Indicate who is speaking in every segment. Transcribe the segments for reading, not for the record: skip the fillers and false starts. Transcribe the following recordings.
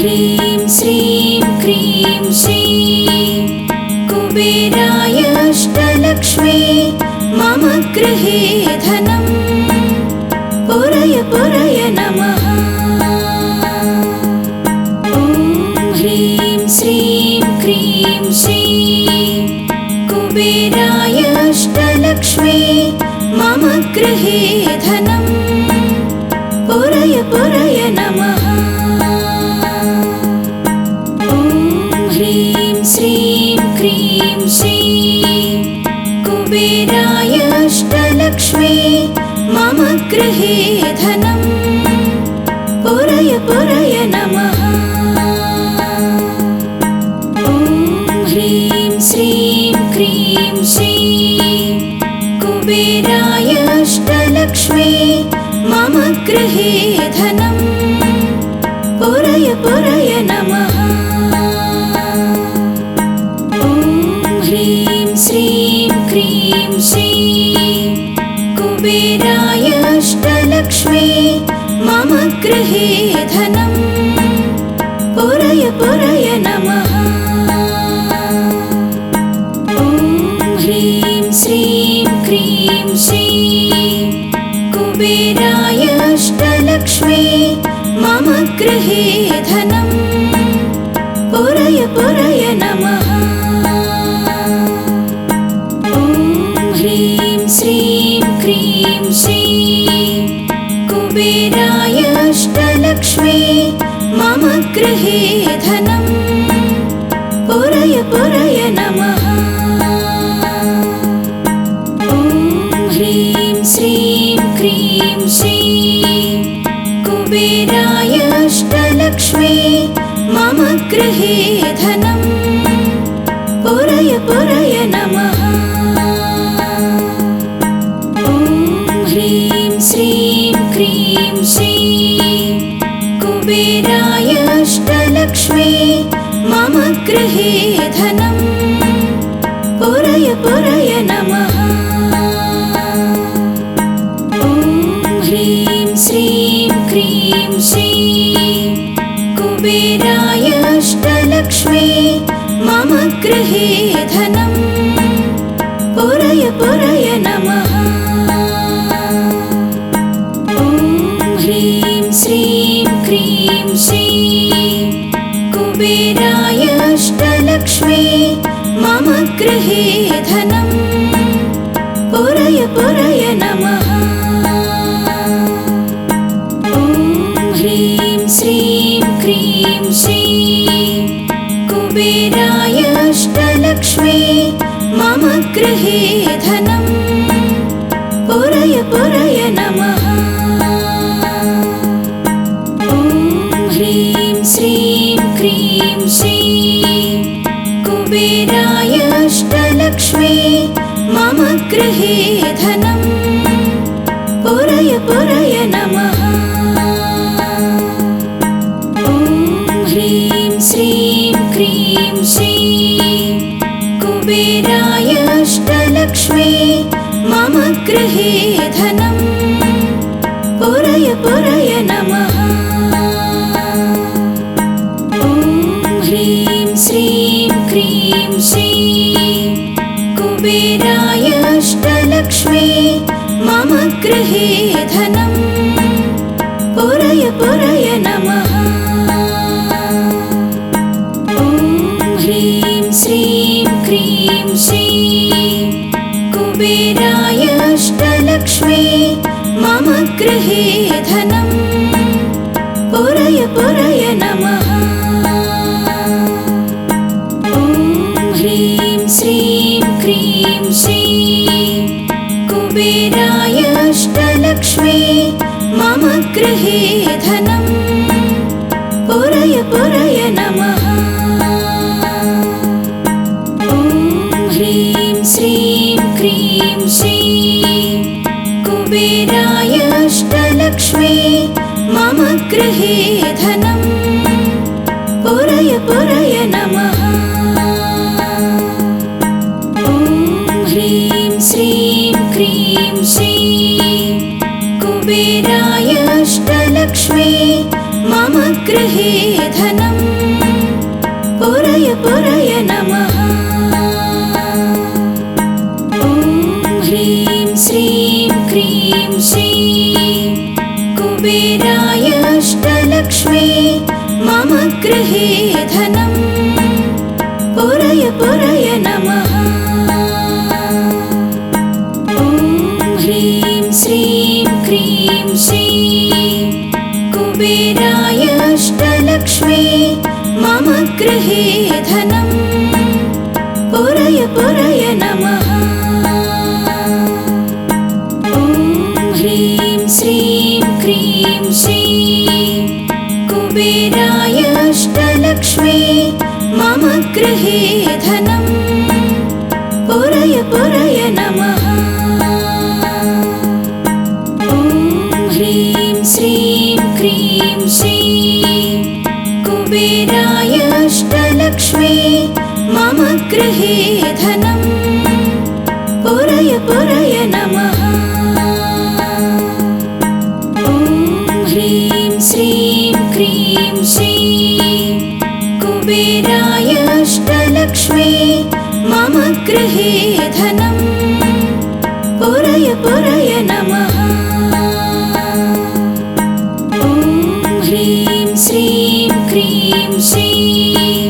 Speaker 1: ह्रीं श्रीं क्रीं श्रीं कुबेराय अष्टलक्ष्मी मम गृहे धनं पुरय पुरय नमः। ॐ ह्रीं श्रीं क्रीं श्रीं कुबेराय अष्टलक्ष्मी मम गृहे धनं पुरय पुरय नमः। ॐ ह्रीं श्रीं क्रीं श्रीं कुबेराय अष्टलक्ष्मी मम गृहे धनं पुरय पुरय नमः। ॐ ह्रीं श्रीं क्रीं श्रीं कुबेराय अष्टलक्ष्मी मम गृहे धनं पुरय पुरय नमः। ॐ ह्रीं श्रीं क्रीं श्रीं कुबेराय अष्टलक्ष्मी मम गृहे धनं पुरय पुरय नमः। ॐ ह्रीं श्रीं क्रीं श्रीं कुबेराय अष्टलक्ष्मी मम गृहे धनं पुरय पुरय नमः। ॐ ह्रीं श्रीं क्रीं श्रीं कुबेराय अष्टलक्ष्मी मम गृहे धनं पुरय पुरय नमः। ॐ ह्रीं श्रीं क्रीं श्रीं कुबेराय अष्टलक्ष्मी मम गृहे धनं पुरय पुरय नमः। ॐ ह्रीं श्रीं क्रीं श्रीं कुबेराय अष्टलक्ष्मी मम गृहे धनं पुरय पुरय नमः। ॐ ह्रीं श्रीं क्रीं श्रीं कुबेराय अष्टलक्ष्मी मम गृहे धनं पुरय पुरय नमः। ॐ ह्रीं श्रीं क्रीं श्रीं कुबेराय अष्टलक्ष्मी मम गृहे धनं पुरय पुरय नमः। ॐ ह्रीं श्रीं क्रीं श्रीं कुबेराय अष्टलक्ष्मी मम गृहे धनं पुरय पुरय नमः। ॐ ह्रीं श्रीं क्रीं श्रीं कुबेराय अष्टलक्ष्मी मम गृहे धनं पुरय पुरय नमः। ॐ ह्रीं श्रीं क्रीं श्रीं कुबेराय अष्टलक्ष्मी मम गृहे धनं पुरय पुरय नमः। ॐ ह्रीं श्रीं क्रीं श्रीं कुबेराय अष्टलक्ष्मी मम गृहे धनं पुरय पुरय नमः। ॐ ह्रीं श्रीं क्रीं श्रीं कुबेराय अष्टलक्ष्मी मम गृहे धनं पुरय पुरय नमः। ॐ ह्रीं श्रीं क्रीं श्रीं कुबेराय अष्टलक्ष्मी मम गृहे धनं पुरय पुरय नमः। ॐ ह्रीं श्रीं क्रीं श्रीं कुबेराय अष्टलक्ष्मी मम गृहे धनं पुरय पुरय नमः। ॐ ह्रीं श्रीं क्रीं श्रीं कुबेराय अष्टलक्ष्मी मम गृहे धनं अष्टलक्ष्मी मम गृहे धनं पुरय पुरय नमः। ॐ ह्रीं श्रीं क्रीं श्रीं कुबेराय अष्टलक्ष्मी मम गृहे धनं पुरय पुरय नमः। ॐ ह्रीं श्रीं क्रीं श्रीं कुबेराय अष्टलक्ष्मी मम गृहे धनं पुरय पुरय नमः। ॐ ह्रीं श्रीं क्रीं श्रीं कुबेराय अष्टलक्ष्मी मम गृहे धनं पुरय पुरय नमः। ॐ ह्रीं श्रीं क्रीं श्रीं कुबेराय अष्टलक्ष्मी मम गृहे धनं पुरय पुरय नमः। ॐ ह्रीं श्रीं क्रीं श्रीं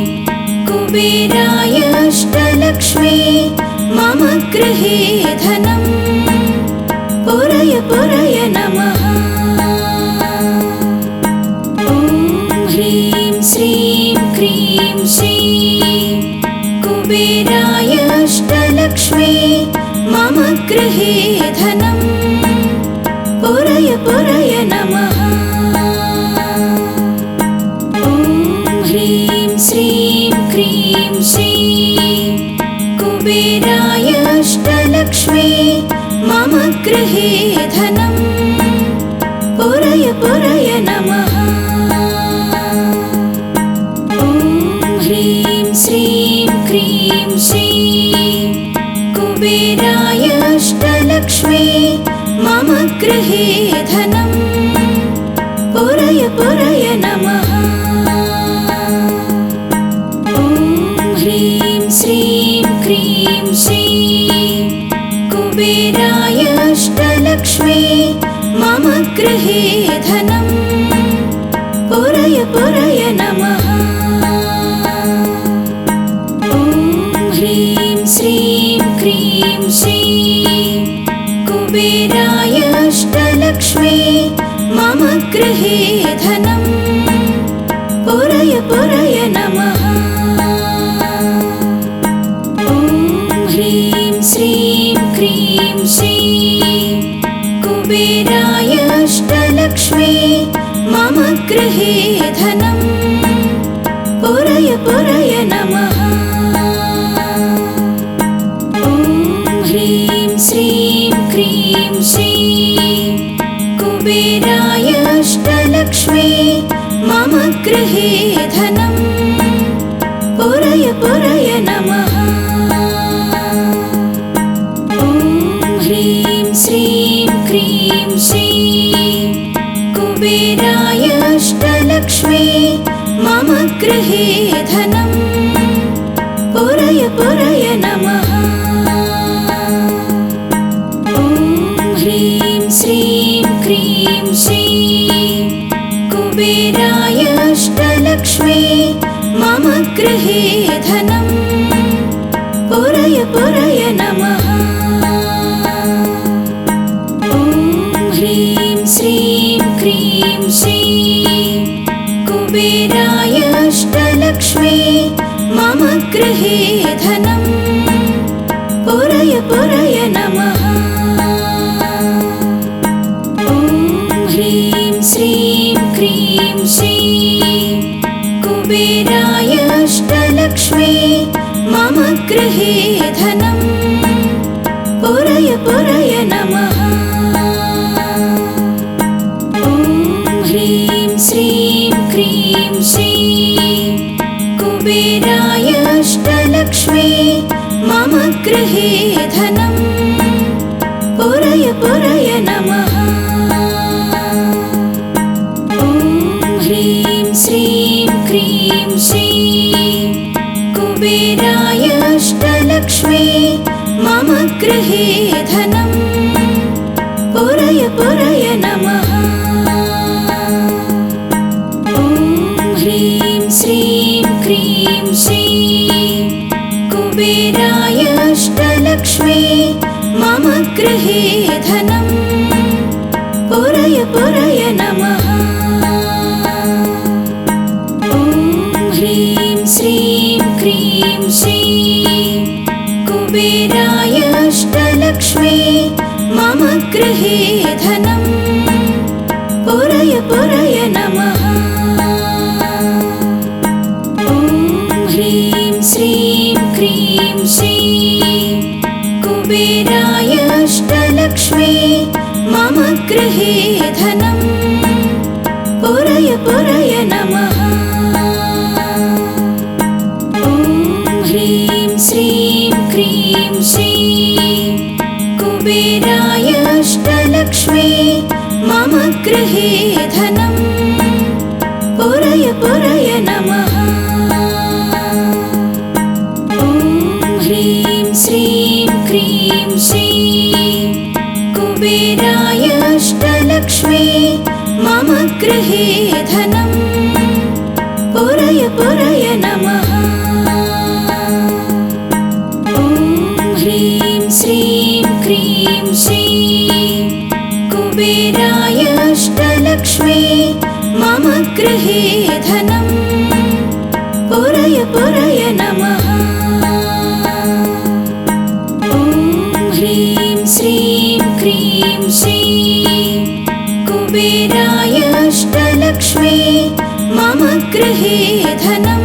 Speaker 1: कुबेराय अष्टलक्ष्मी मम गृहे धनं पुरय पुरय नमः। ॐ ह्रीं श्रीं क्रीं श्रीं कुबेराय अष्टलक्ष्मी मम गृहे धनं पुरय पुरय नमः। ॐ ह्रीं श्रीं क्रीं श्रीं कुबेराय अष्टलक्ष्मी मम गृहे धनं पुरय पुरय नमः। ॐ ह्रीं श्रीं क्रीं श्रीं कुबेराय अष्टलक्ष्मी मम गृहे धनं पुरय पुरय नमः। ॐ ह्रीं श्रीं क्रीं श्रीं कुबेराय अष्टलक्ष्मी मम गृहे धनं पुरय पुरय नमः। ॐ ह्रीं श्रीं क्रीं श्रीं कुबेराय अष्टलक्ष्मी मम गृहे धनं पुरय पुरय नमः। ॐ ह्रीं श्रीं क्रीं श्रीं कुबेराय अष्टलक्ष्मी मम गृहे धनं पुरय पुरय नमः। ॐ ह्रीं श्रीं क्रीं श्रीं कुबेराय अष्टलक्ष्मी मम गृहे धनं पुरय पुरय नमः। ॐ ह्रीं श्रीं क्रीं श्रीं कुबेराय अष्टलक्ष्मी मम गृहे धनं पुरय पुरय नमः। ॐ ह्रीं श्रीं क्रीं श्रीं कुबेराय अष्टलक्ष्मी मम गृहे धनं पुरय पुरय नमः। ॐ ह्रीं श्रीं क्रीं श्रीं कुबेराय अष्टलक्ष्मी मम गृहे धनं पुरय पुरय नमः। ॐ ह्रीं श्रीं क्रीं श्रीं कुबेराय अष्टलक्ष्मी मम गृहे धनं पुरय पुरय नमः। ॐ ह्रीं श्रीं क्रीं श्रीं कुबेराय अष्टलक्ष्मी मम गृहे धनं पुरय पुरय नमः। ॐ ह्रीं श्रीं क्रीं श्रीं कुबेराय अष्टलक्ष्मी मम गृहे धनं पुरय पुरय नमः। ॐ ह्रीं श्रीं क्रीं श्रीं कुबेराय अष्टलक्ष्मी मम गृहे धनं पुरय पुरय नमः। ॐ ह्रीं श्रीं क्रीं श्रीं कुबेराय अष्टलक्ष्मी मम गृहे धनं पुरय पुरय नमः। ॐ ह्रीं श्रीं क्रीं श्रीं कुबेराय अष्टलक्ष्मी मम गृहे धनं पुरय पुरय नमः। ॐ ह्रीं श्रीं क्रीं श्रीं कुबेराय अष्टलक्ष्मी मम गृहे धनं पुरय पुरय नमः। ॐ ह्रीं श्रीं क्रीं श्रीं कुबेराय अष्टलक्ष्मी मम गृहे धनं पुरय पुरय नमः। ॐ ह्रीं श्रीं क्रीं श्रीं कुबेराय अष्टलक्ष्मी मम गृहे धनं पुरय पुरय नमः। ॐ ह्रीं श्रीं क्रीं श्रीं कुबेराय अष्टलक्ष्मी मम गृहे धनं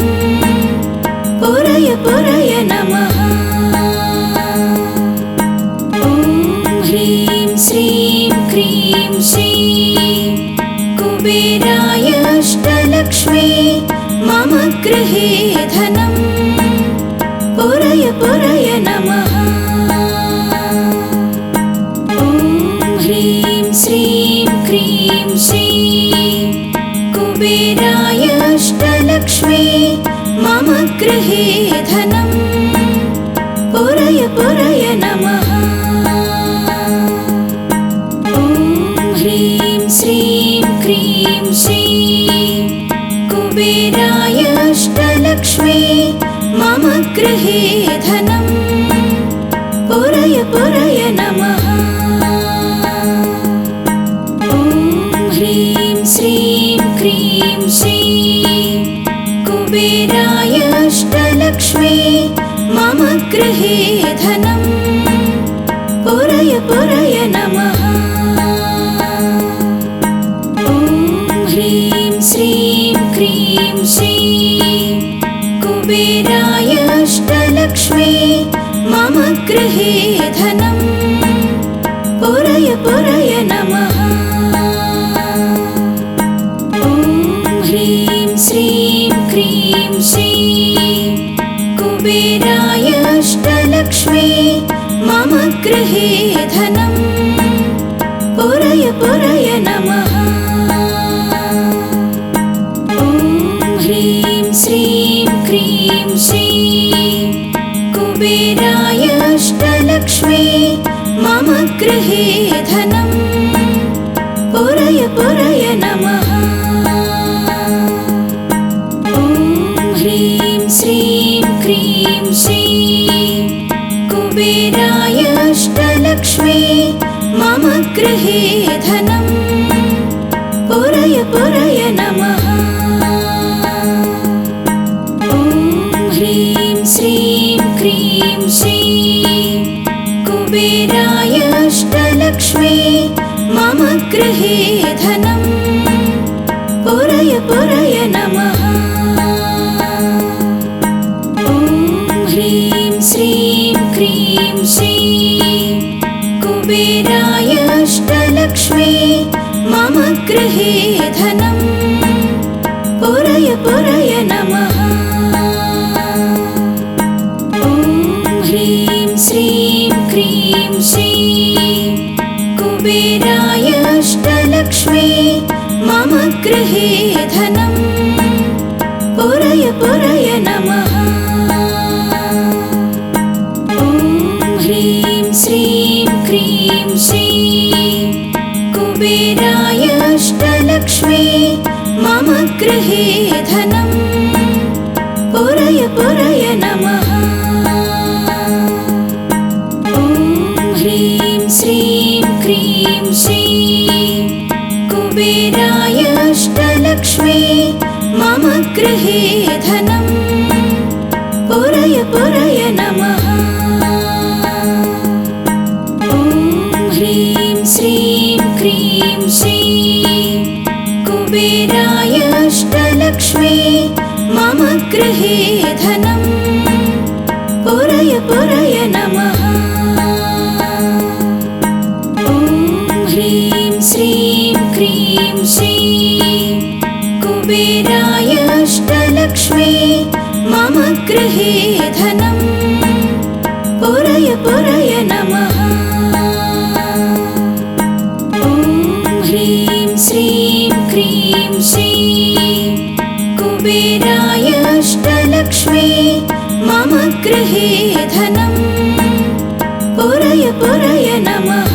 Speaker 1: पुरय पुरय नमः। ॐ ह्रीं श्रीं क्रीं श्रीं कुबेराय अष्टलक्ष्मी मम गृहे धनं पुरय पुरय नमः। ॐ ह्रीं श्रीं क्रीं श्रीं कुबेराय अष्टलक्ष्मी मम गृहे धनं पुरय पुरय नमः। ॐ ह्रीं श्रीं क्रीं श्रीं कुबेराय अष्टलक्ष्मी मम गृहे धनं पुरय पुरय नमः। ॐ ह्रीं श्रीं क्रीं श्रीं कुबेराय अष्टलक्ष्मी मम गृहे धनं पुरय पुरय नमः। ॐ ह्रीं श्रीं क्रीं श्रीं कुबेराय अष्टलक्ष्मी मम गृहे धनं पुरय पुरय नमः। ॐ ह्रीं श्रीं क्रीं श्रीं कुबेराय अष्टलक्ष्मी मम गृहे धनं पुरय पुरय नमः। ॐ ह्रीं श्रीं क्रीं श्रीं कुबेराय अष्टलक्ष्मी मम गृहे धनं पुरय पुरय नमः। ॐ ह्रीं श्रीं क्रीं श्रीं कुबेराय अष्टलक्ष्मी मम गृहे धनं पुरय पुरय नमः। ॐ ह्रीं श्रीं क्रीं श्रीं कुबेराय अष्टलक्ष्मी मम गृहे धनं पुरय पुरय नमः। ॐ ह्रीं श्रीं क्रीं श्रीं गृहे धनं पुरय पुरय नमः। ॐ ह्रीं श्रीं क्रीं श्रीं कुबेराय अष्टलक्ष्मी मम गृहे धनं पुरय पुरय नमः। ॐ ह्रीं श्रीं क्रीं श्रीं कुबेराय अष्टलक्ष्मी मम गृहे धनं पुरय पुरय नमः। ॐ ह्रीं श्रीं क्रीं श्रीं कुबेराय अष्टलक्ष्मी मम गृहे धनं पुरय पुरय नमः।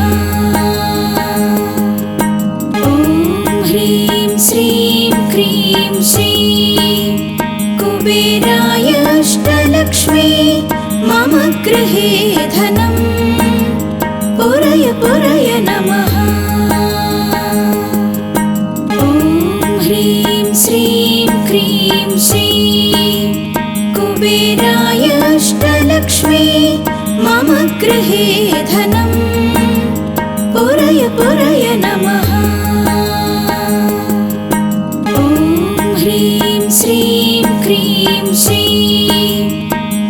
Speaker 1: ॐ ह्रीं श्रीं क्रीं श्रीं कुबेराय अष्टलक्ष्मी मम गृहे धनं पुरय पुरय नमः। ॐ ह्रीं श्रीं क्रीं श्रीं कुबेराय अष्टलक्ष्मी मम गृहे धनं पुरय पुरय नमः। ॐ ह्रीं श्रीं क्रीं श्रीं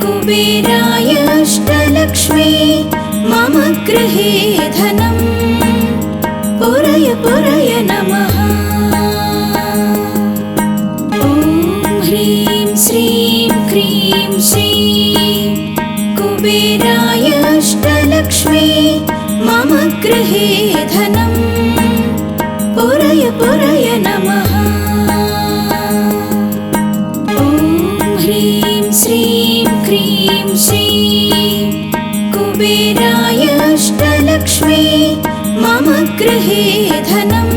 Speaker 1: कुबेराय अष्टलक्ष्मी मम गृहे धनं पुरय पुरय नमः। ॐ ह्रीं श्रीं क्रीं श्रीं कुबेराय अष्टलक्ष्मी मम गृहे धनं पुरय पुरय नमः। ॐ ह्रीं श्रीं क्रीं श्रीं कुबेराय अष्टलक्ष्मी मम गृहे धनं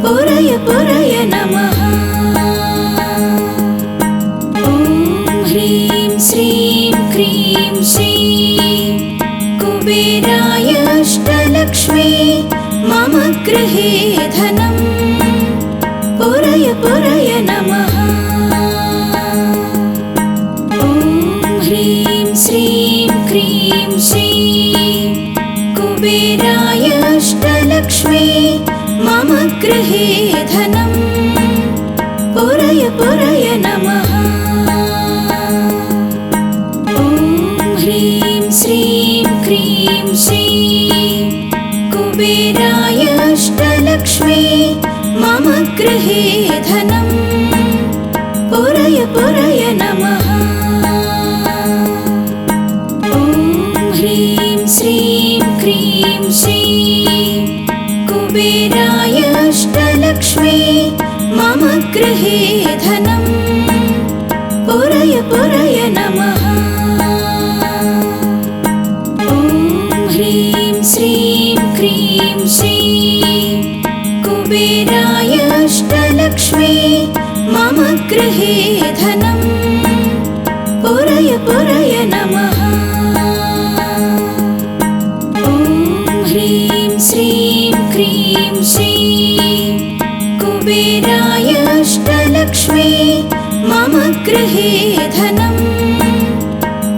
Speaker 1: पुरय पुरय नमः। ॐ ह्रीं श्रीं क्रीं श्रीं कुबेराय अष्टलक्ष्मी मम गृहे धनं पुरय पुरय नमः। ॐ ह्रीं श्रीं क्रीं श्रीं कुबेराय अष्टलक्ष्मी मम गृहे धनं पुरय पुरय नमः। ॐ ह्रीं श्रीं क्रीं श्रीं कुबेराय अष्टलक्ष्मी मम गृहे धनं पुरय पुरय नमः। ॐ ह्रीं श्रीं क्रीं श्रीं कुबेराय अष्टलक्ष्मी मम गृहे धनं पुरय पुरय नमः। ॐ ह्रीं श्रीं क्रीं श्रीं कुबेराय अष्टलक्ष्मी मम गृहे धनं पुरय पुरय नमः। ॐ ह्रीं श्रीं क्रीं श्रीं कुबेराय अष्टलक्ष्मी मम गृहे धनं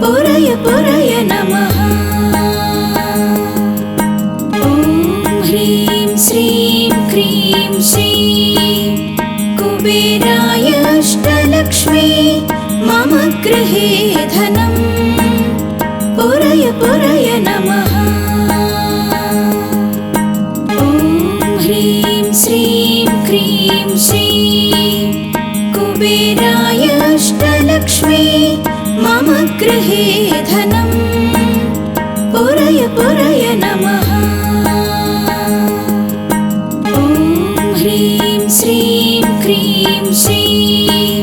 Speaker 1: पुरय पुरय नमः। ॐ ह्रीं श्रीं क्रीं श्रीं कुबेराय अष्टलक्ष्मी मम गृहे धनं पुरय पुरय नमः। ॐ ह्रीं श्रीं क्रीं श्रीं कुबेराय अष्टलक्ष्मी मम गृहे धनं पुरय पुरय नमः। ॐ ह्रीं श्रीं क्रीं श्रीं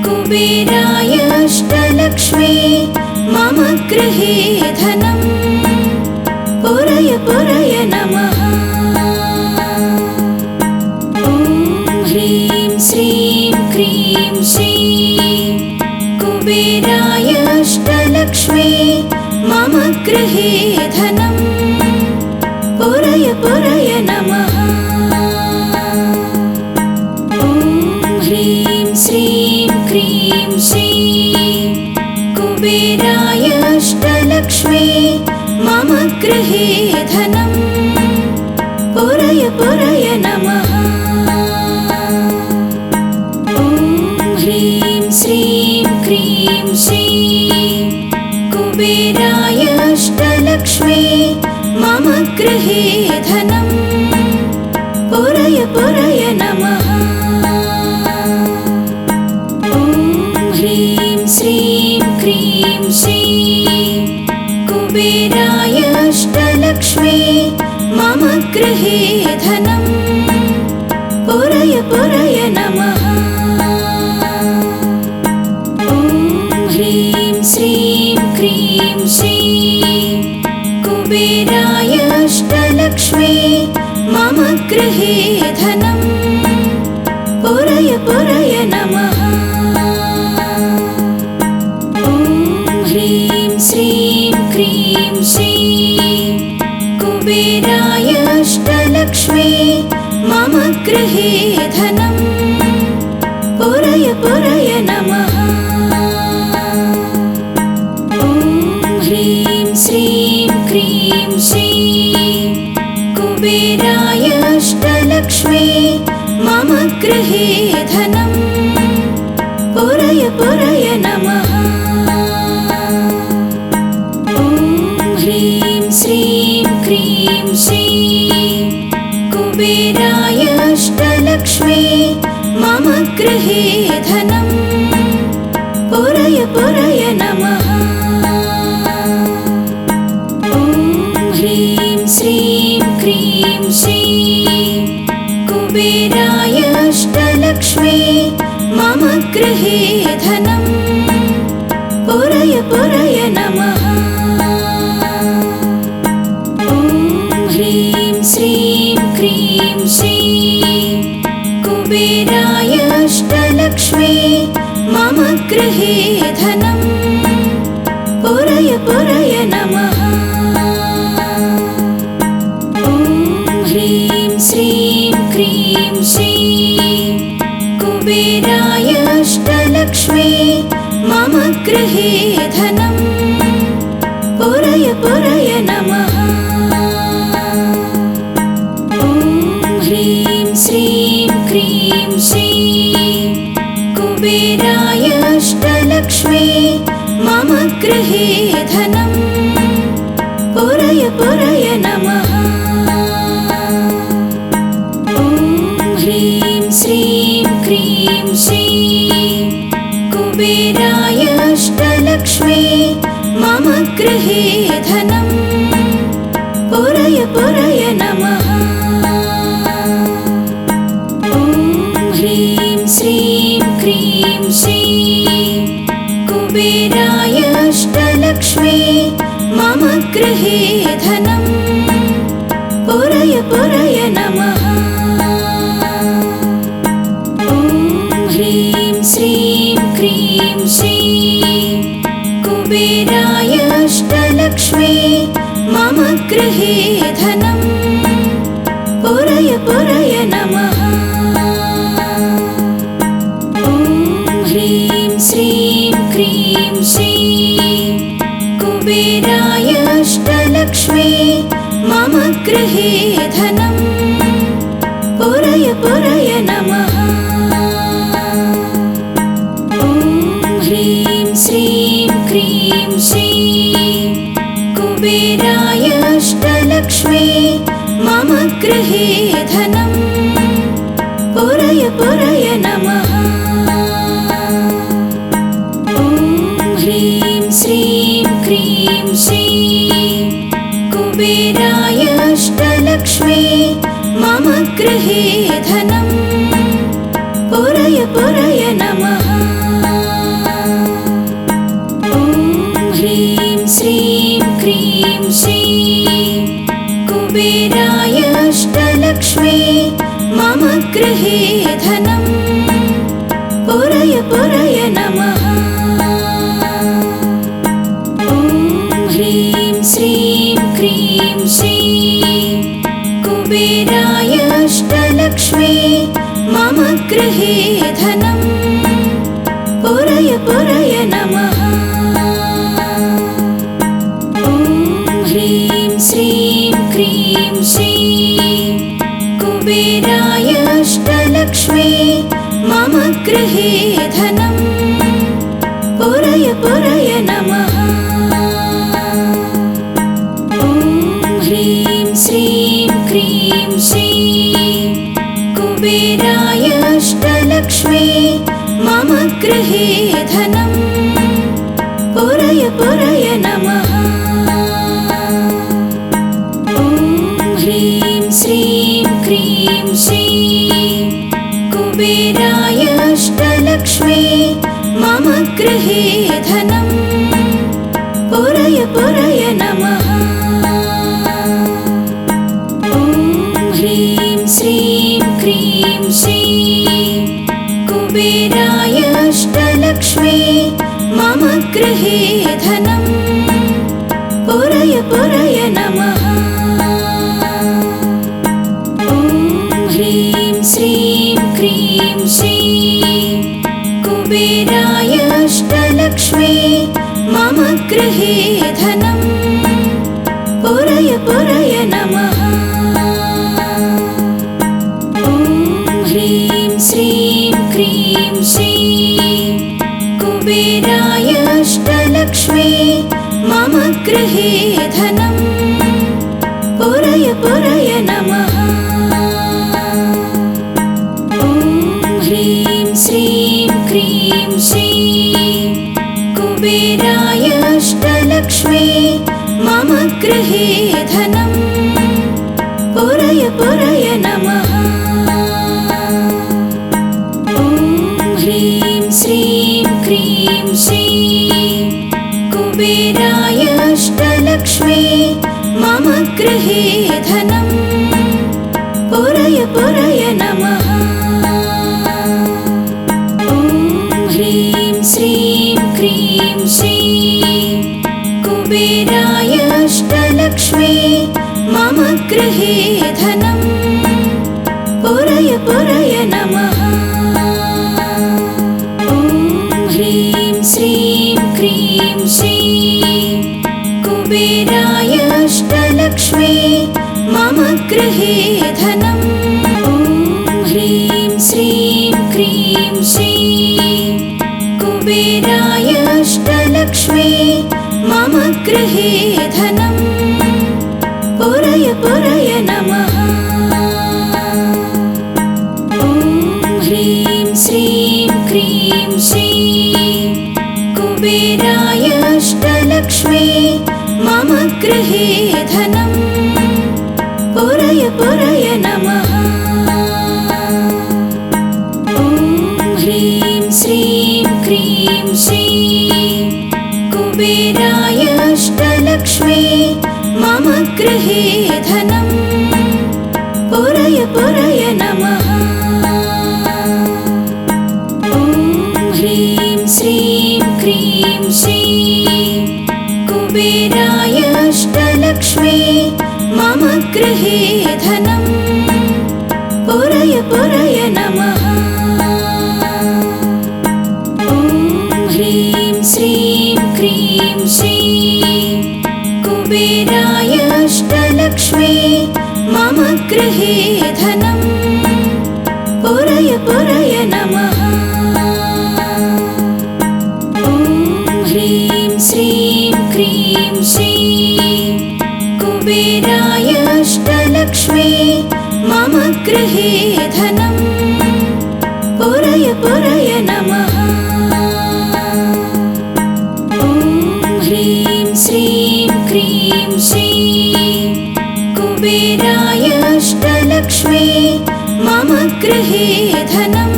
Speaker 1: कुबेराय अष्टलक्ष्मी मम गृहे धनं पुरय पुरय नमः। ॐ ह्रीं श्रीं क्रीं श्रीं कुबेराय अष्टलक्ष्मी मम गृहे धनं पुरय पुरय नमः। ॐ ह्रीं श्रीं क्रीं श्री कुबेराय अष्टलक्ष्मी मम गृहे धनं पुरय पुरय नमः। ॐ ह्रीं श्रीं क्रीं श्री कुबेराय अष्टलक्ष्मी मम गृहे धनं पुरय पुरय नमः। ॐ ह्रीं श्रीं क्रीं श्री कुबेराय अष्टलक्ष्मी मम गृहे धनं पुरय पुरय नमः। ॐ ह्रीं श्रीं क्रीं श्री कुबेराय अष्टलक्ष्मी मम गृहे धनं पुरय पुरय नमः। ॐ ह्रीं श्रीं क्रीं श्री कुबेराय अष्टलक्ष्मी मम गृहे धनं पुरय पुरय नमः। ॐ ह्रीं श्रीं क्रीं श्री कुबेराय अष्टलक्ष्मी मम गृहे धनं पुरय पुरय नमः। ॐ ह्रीं श्रीं क्रीं श्री कुबेराय अष्टलक्ष्मी मम गृहे धनं पुरय पुरय नमः। ॐ ह्रीं श्रीं क्रीं श्री कुबेराय अष्टलक्ष्मी मम गृहे धनं पुरय पुरय नमः। ॐ ह्रीं श्रीं क्रीं श्री कुबेराय अष्टलक्ष्मी मम गृहे धनं पुरय पुरय नमः। ॐ ह्रीं श्रीं क्रीं श्री कुबेराय अष्टलक्ष्मी मम गृहे धनं पुरय पुरय नमः। ॐ ह्रीं श्रीं क्रीं श्री कुबेराय अष्टलक्ष्मी मम गृहे धनं पुरय पुरय नमः। ॐ ह्रीं श्रीं क्रीं श्री कुबेराय अष्टलक्ष्मी मम गृहे धनं पुरय पुरय नमः। ॐ ह्रीं श्रीं क्रीं श्री कुबेराय अष्टलक्ष्मी मम गृहे धनं पुरय पुरय नमः। ॐ ह्रीं श्रीं क्रीं श्री कुबेराय अष्टलक्ष्मी मम गृहे धनं पुरय पुरय नमः। ॐ ह्रीं श्रीं क्रीं श्री कुबेराय अष्टलक्ष्मी मम गृहे धनं पुरय पुरय नमः। ॐ ह्रीं श्रीं क्रीं श्री कुबेराय अष्टलक्ष्मी मम गृहे धनं पुरय पुरय नमः। ॐ ह्रीं श्रीं क्रीं श्री धनं पुरय पुरय नमः। ॐ ह्रीं श्रीं क्रीं श्रीं कुबेराय अष्टलक्ष्मी मम गृहे धनं पुरय पुरय नमः। ॐ ह्रीं श्रीं क्रीं श्रीं कुबेराय अष्टलक्ष्मी मम गृहे धनं पुरय पुरय नमः। ॐ ह्रीं श्रीं क्रीं श्रीं कुबेराय अष्टलक्ष्मी मम गृहे धनं पुरय पुरय नमः। ॐ ह्रीं श्रीं क्रीं श्रीं कुबेराय अष्टलक्ष्मी मम गृहे धनं पुरय पुरय नमः। ॐ ह्रीं श्रीं क्रीं श्रीं कुबेराय अष्टलक्ष्मी मम गृहे धनं पुरय पुरय नमः। ॐ ह्रीं श्रीं क्रीं श्रीं कुबेराय अष्टलक्ष्मी मम गृहे धनं पुरय पुरय नमः। ॐ ह्रीं श्रीं क्रीं श्रीं कुबेराय अष्टलक्ष्मी मम गृहे धनं पुरय पुरय नमः। ॐ ह्रीं श्रीं क्रीं श्रीं कुबेराय अष्टलक्ष्मी मम गृहे धनं पुरय पुरय नमः। ॐ ह्रीं श्रीं क्रीं श्रीं कुबेराय अष्टलक्ष्मी मम गृहे धनं ॐ ह्रीं श्रीं क्रीं श्रीं कुबेराय अष्टलक्ष्मी मम गृहे धनं पुरय पुरय नमः। ॐ ह्रीं श्रीं क्रीं श्रीं कुबेराय अष्टलक्ष्मी मम गृहे धनं पुरय पुरय नमः। ॐ ह्रीं श्रीं क्रीं श्रीं कुबेराय अष्टलक्ष्मी मम गृहे धनं पुरय पुरय नमः। ॐ ह्रीं श्रीं क्रीं श्रीं कुबेराय अष्टलक्ष्मी मम गृहे धनं पुरय पुरय नमः। ॐ ह्रीं श्रीं क्रीं श्रीं कुबेराय अष्टलक्ष्मी मम गृहे धनं पुरय पुरय नमः। ॐ ह्रीं श्रीं क्रीं श्रीं कुबेराय अष्टलक्ष्मी मम गृहे धनं पुरय पुरय नमः। ॐ ह्रीं श्रीं क्रीं श्रीं कुबेराय अष्टलक्ष्मी मम गृहे धनं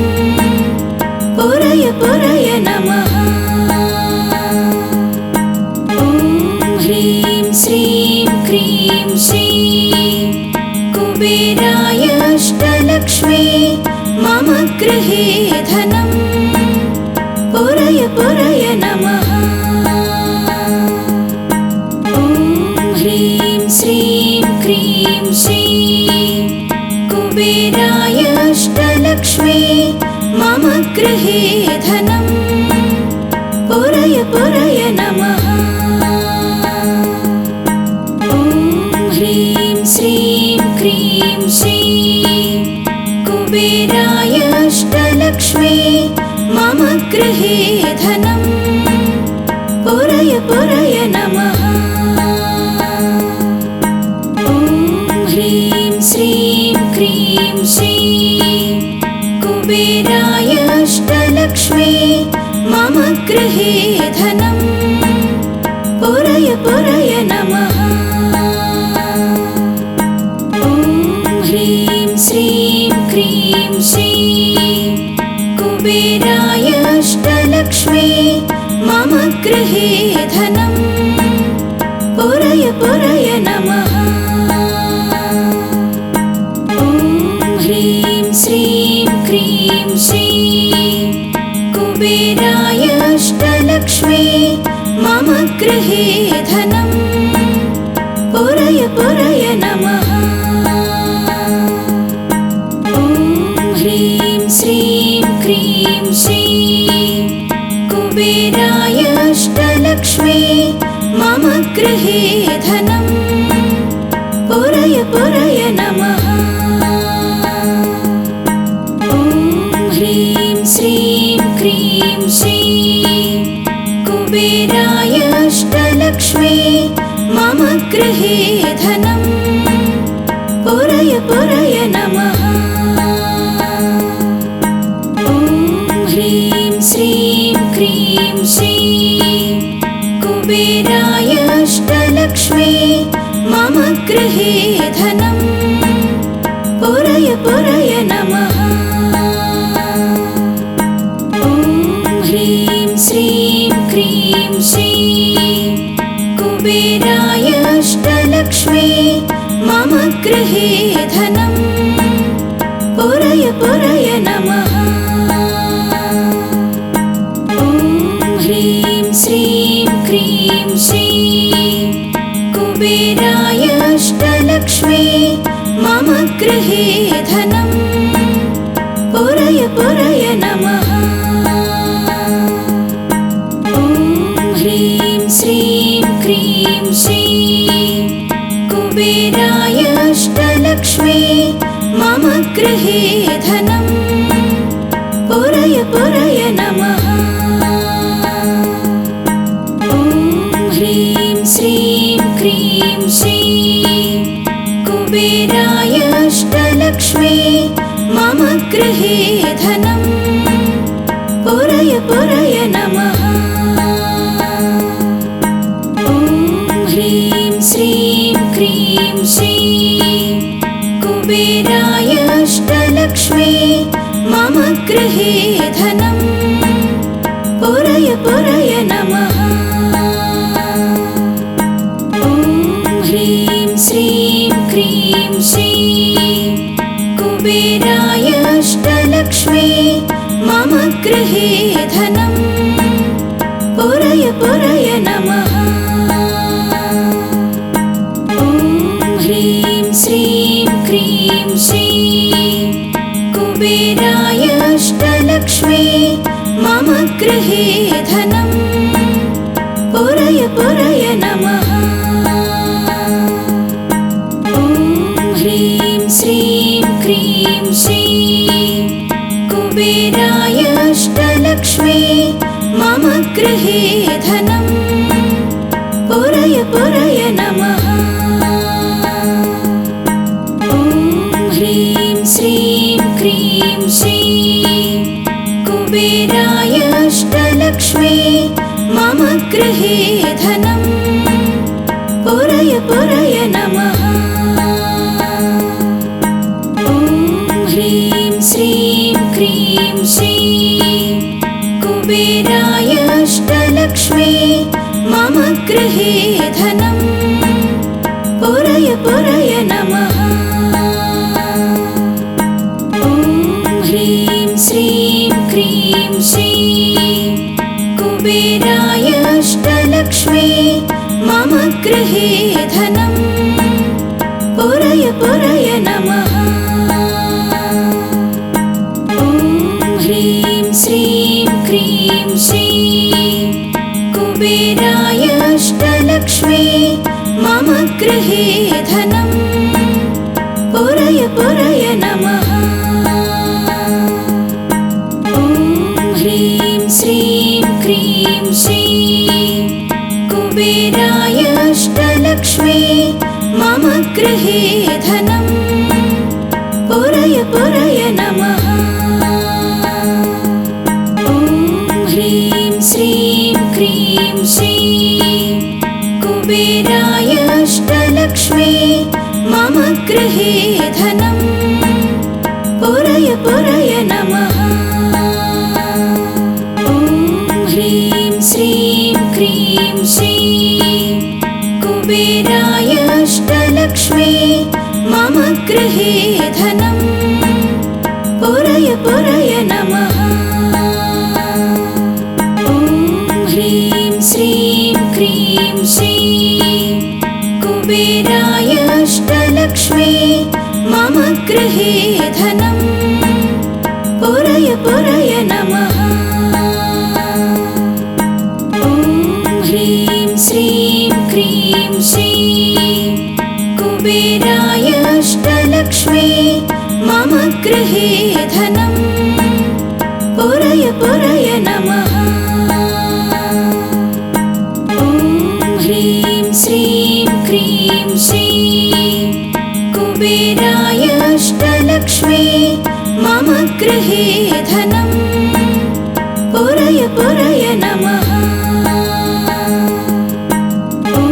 Speaker 1: पुरय पुरय नमः। ॐ ह्रीं श्रीं क्रीं श्रीं कुबेराय अष्टलक्ष्मी मम गृहे धनं पुरय पुरय नमः। ॐ ह्रीं श्रीं क्रीं श्रीं कुबेराय अष्टलक्ष्मी मम गृहे धनं पुरय पुरय नमः। ॐ ह्रीं श्रीं क्रीं श्रीं कुबेराय अष्टलक्ष्मी मम गृहे धनं पुरय पुरय नमः। ॐ ह्रीं श्रीं क्रीं श्रीं कुबेराय अष्टलक्ष्मी मम गृहे धनं पुरय पुरय नमः। ॐ ह्रीं श्रीं क्रीं श्रीं कुबेराय अष्टलक्ष्मी मम गृहे धनं पुरय पुरय नमः। ॐ ह्रीं श्रीं क्रीं श्रीं कुबेराय अष्टलक्ष्मी मम गृहे धनं पुरय पुरय नमः। ॐ ह्रीं श्रीं क्रीं श्रीं कुबेराय अष्टलक्ष्मी मम गृहे धनं पुरय पुरय नमः। ॐ ह्रीं श्रीं क्रीं श्रीं कुबेराय अष्टलक्ष्मी मम गृहे धनं पुरय पुरय नमः। ॐ ह्रीं श्रीं क्रीं श्रीं कुबेराय अष्टलक्ष्मी मम गृहे धनं पुरय पुरय नमः। ॐ ह्रीं श्रीं क्रीं श्रीं कुबेराय अष्टलक्ष्मी मम गृहे धनं पुरय पुरय नमः। ॐ ह्रीं श्रीं क्रीं श्रीं कुबेराय अष्टलक्ष्मी मम गृहे धनं पुरय पुरय नमः। ॐ ह्रीं श्रीं क्रीं श्रीं कुबेराय अष्टलक्ष्मी मम गृहे धनं पुरय पुरय नमः। ॐ ह्रीं श्रीं क्रीं श्रीं कुबेराय अष्टलक्ष्मी मम गृहे धनं पुरय पुरय नमः। ॐ ह्रीं श्रीं क्रीं श्रीं कुबेराय अष्टलक्ष्मी मम गृहे धनं पुरय पुरय नमः। ॐ ह्रीं श्रीं क्रीं श्रीं कुबेराय अष्टलक्ष्मी मम गृहे धनं पुरय पुरय नमः। ॐ ह्रीं श्रीं क्रीं श्रीं कुबेराय अष्टलक्ष्मी मम गृहे धनं पुरय पुरय नमः। ॐ ह्रीं श्रीं क्रीं श्रीं कुबेराय अष्टलक्ष्मी मम गृहे धनं पुरय पुरय नमः। ॐ ह्रीं श्रीं क्रीं श्रीं कुबेराय अष्टलक्ष्मी मम गृहे धनं पुरय पुरय नमः। ॐ ह्रीं श्रीं क्रीं श्रीं कुबेराय अष्टलक्ष्मी मम गृहे धनं पुरय पुरय नमः। ॐ ह्रीं श्रीं क्रीं श्रीं कुबेराय अष्टलक्ष्मी मम गृहे धनं पुरय पुरय नमः। ॐ ह्रीं श्रीं क्रीं श्रीं कुबेराय अष्टलक्ष्मी मम गृहे धनं पुरय पुरय नमः। ॐ ह्रीं श्रीं श्रीं क्रीं श्रीं कुबेराय अष्टलक्ष्मी मम गृहे धनं पुरय पुरय नमः। ॐ ह्रीं श्रीं क्रीं श्रीं कुबेराय अष्टलक्ष्मी मम गृहे धनं पुरय पुरय नमः। ॐ ह्रीं श्रीं क्रीं श्रीं कुबेराय अष्टलक्ष्मी मम गृहे धनं पुरय पुरय नमः। ॐ ह्रीं श्रीं क्रीं श्रीं कुबेराय अष्टलक्ष्मी मम गृहे धनं पुरय पुरय नमः। ॐ ह्रीं श्रीं क्रीं श्रीं कुबेराय अष्टलक्ष्मी मम गृहे धनं पुरय पुरय नमः। ॐ ह्रीं श्रीं क्रीं श्रीं कुबेराय अष्टलक्ष्मी मम गृहे धनं पुरय पुरय नमः। ॐ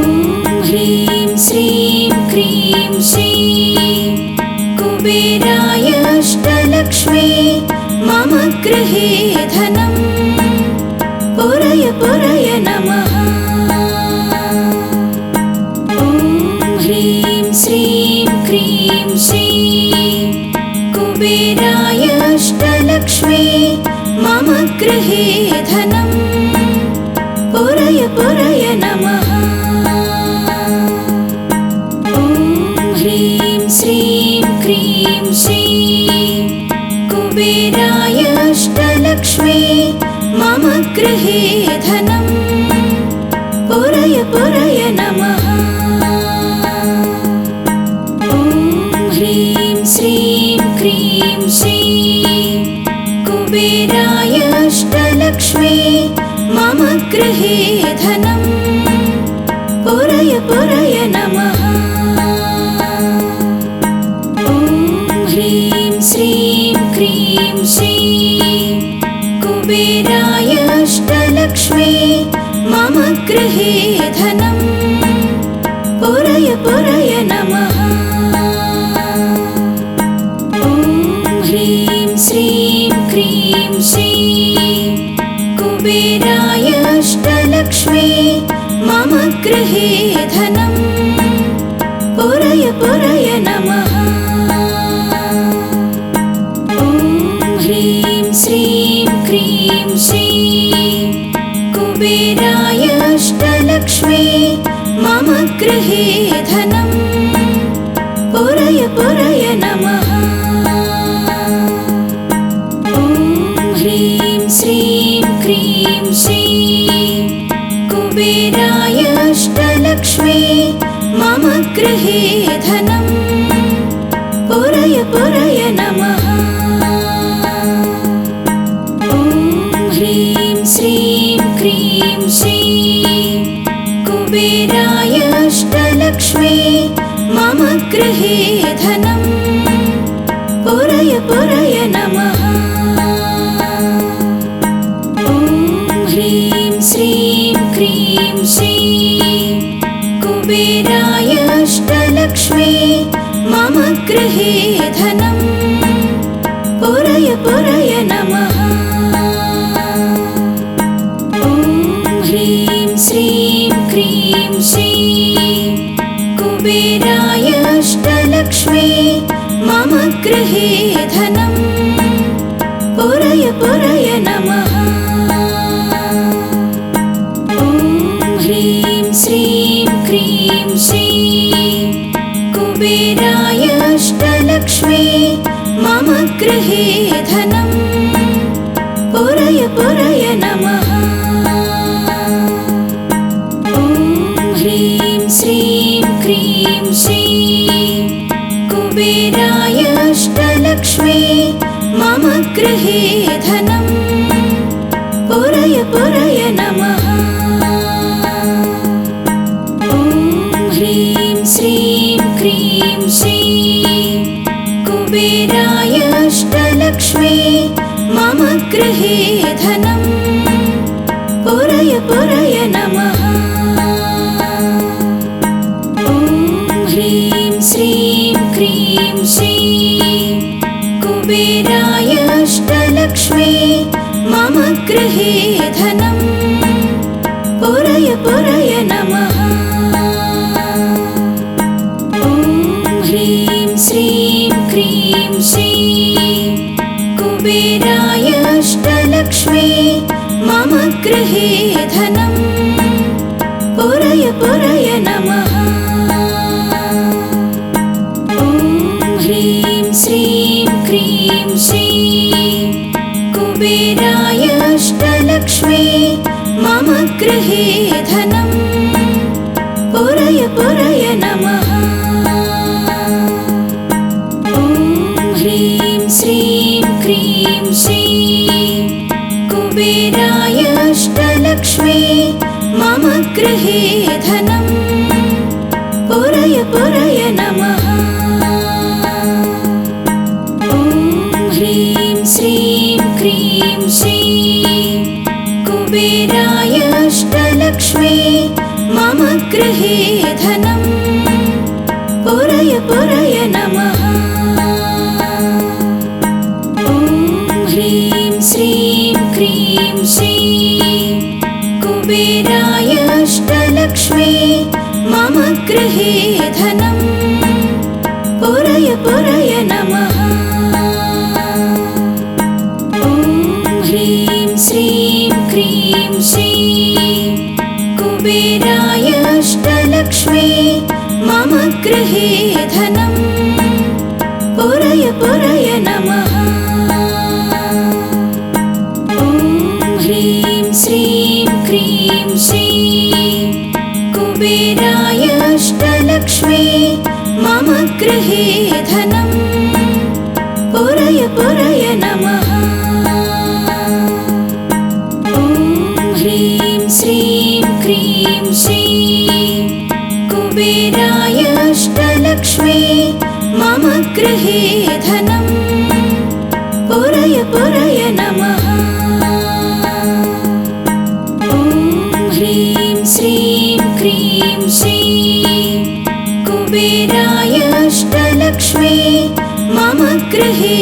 Speaker 1: ह्रीं श्रीं क्रीं श्रीं कुबेराय अष्टलक्ष्मी मम गृहे धनं पुरय पुरय नमः। ॐ ह्रीं श्रीं क्रीं श्रीं कुबेराय अष्टलक्ष्मी मम गृहे धनं पुरय पुरय नमः। ॐ ह्रीं श्रीं क्रीं श्रीं कुबेराय अष्टलक्ष्मी मम गृहे धनं पुरय पुरय नमः। ॐ ह्रीं श्रीं क्रीं श्रीं कुबेराय अष्टलक्ष्मी मम गृहे धनं पुरय पुरय नमः। ॐ ह्रीं श्रीं क्रीं श्रीं कुबेराय अष्टलक्ष्मी मम गृहे धनं पुरय पुरय नमः। ॐ ह्रीं श्रीं क्रीं श्रीं कुबेराय अष्टलक्ष्मी मम गृहे धनं पुरय पुरय नमः। ॐ ह्रीं श्रीं क्रीं श्रीं कुबेराय अष्टलक्ष्मी मम गृहे धनं पुरय पुरय नमः। ॐ ह्रीं श्रीं क्रीं श्रीं कुबेराय अष्टलक्ष्मी मम गृहे धनं पुरय पुरय नमः। ॐ ह्रीं श्रीं क्रीं श्रीं कुबेराय अष्टलक्ष्मी मम गृहे धनं पुरय पुरय नमः। ॐ ह्रीं श्रीं क्रीं श्रीं कुबेराय अष्टलक्ष्मी मम गृहे धनं पुरय पुरय नमः। ॐ ह्रीं श्रीं क्रीं श्रीं कुबेराय अष्टलक्ष्मी मम गृहे धनं पुरय पुरय नमः। ॐ ह्रीं श्रीं क्रीं श्रीं कुबेराय अष्टलक्ष्मी मम गृहे धनं पुरय पुरय नमः। ॐ ह्रीं श्रीं क्रीं श्रीं कुबेराय अष्टलक्ष्मी मम गृहे धनं पुरय पुरय नमः। ॐ ह्रीं श्रीं क्रीं श्रीं कुबेराय अष्टलक्ष्मी मम गृहे धनं पुरय पुरय नमः। ॐ ह्रीं श्रीं क्रीं श्रीं कुबेराय अष्टलक्ष्मी मम गृहे धनं पुरय पुरय नमः। ॐ ह्रीं श्रीं क्रीं श्रीं कुबेराय अष्टलक्ष्मी मम गृहे धनं पुरय पुरय नमः। ॐ ह्रीं श्रीं क्रीं श्रीं कुबेराय अष्टलक्ष्मी मम गृहे धनं पुरय पुरय नमः। ॐ ह्रीं श्रीं क्रीं श्रीं कुबेराय अष्टलक्ष्मी मम गृहे धनं पुरय पुरय नमः। ॐ ह्रीं श्रीं क्रीं श्रीं कुबेराय अष्टलक्ष्मी मम गृहे